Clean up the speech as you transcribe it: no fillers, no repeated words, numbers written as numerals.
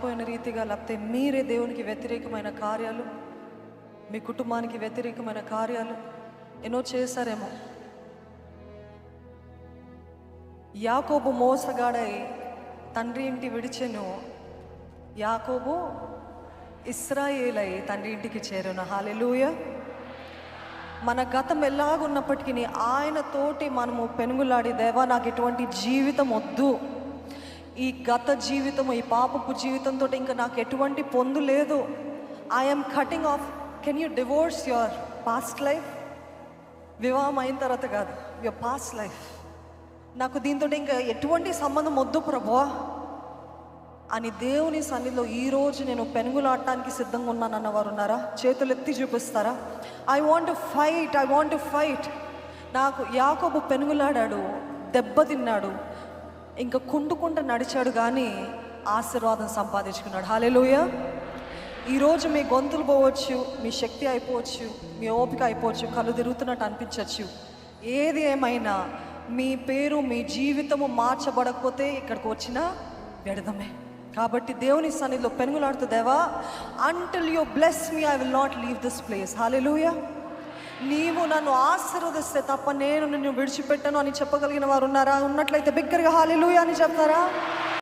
పోయిన రీతిగా, లేకపోతే మీరే దేవునికి వ్యతిరేకమైన కార్యాలు, మీ కుటుంబానికి వ్యతిరేకమైన కార్యాలు ఎన్నో చేశారేమో. యాకోబు మోసగాడై తండ్రి ఇంటి విడిచెను, యాకోబు ఇశ్రాయేలై తండ్రి ఇంటికి చేరును. హల్లెలూయా. మన గతం ఎలాగున్నప్పటికీ ఆయన తోటి మనము పెనుగులాడి, దేవా నాకు ఎటువంటి జీవితం వద్దు, ఈ గత జీవితం, ఈ పాపపు జీవితంతో ఇంకా నాకు ఎటువంటి పొందు లేదు, I'm cutting of. Can you divorce your past life? వివాహం అయిన తర్వాత కాదు, యువర్ పాస్ట్ లైఫ్. నాకు దీంతో ఇంకా ఎటువంటి సంబంధం వద్దు ప్రభువా అని దేవుని సన్నిధిలో ఈరోజు నేను పెనుగులాడటానికి సిద్ధంగా ఉన్నానన్న వారు ఉన్నారా? చేతులు ఎత్తి చూపిస్తారా? I want to fight, I want to fight. నాకు యాకోబు పెనుగులాడాడు, దెబ్బతిన్నాడు, ఇంకా కుంటుకుంటూ నడిచాడు, కానీ ఆశీర్వాదం సంపాదించుకున్నాడు. హల్లెలూయా. ఈరోజు మీ గొంతులు పోవచ్చు, మీ శక్తి అయిపోవచ్చు, మీ ఓపిక అయిపోవచ్చు, కళ్ళు తిరుగుతున్నట్టు అనిపించవచ్చు. ఏది ఏమైనా మీ పేరు, మీ జీవితము మార్చబడకపోతే ఇక్కడికి వచ్చిన వ్యర్థమే. కాబట్టి దేవుని సన్నిధిలో పెనుగులాడుతూ, దేవా until you bless me I will not leave this place. Hallelujah. నీవు నన్ను ఆశీర్వదిస్తే తప్ప నేను నిన్ను విడిచిపెట్టను అని చెప్పగలిగిన వారు ఉన్నారా? ఉన్నట్లయితే బిగ్గరగా హల్లెలూయా అని చెప్తారా?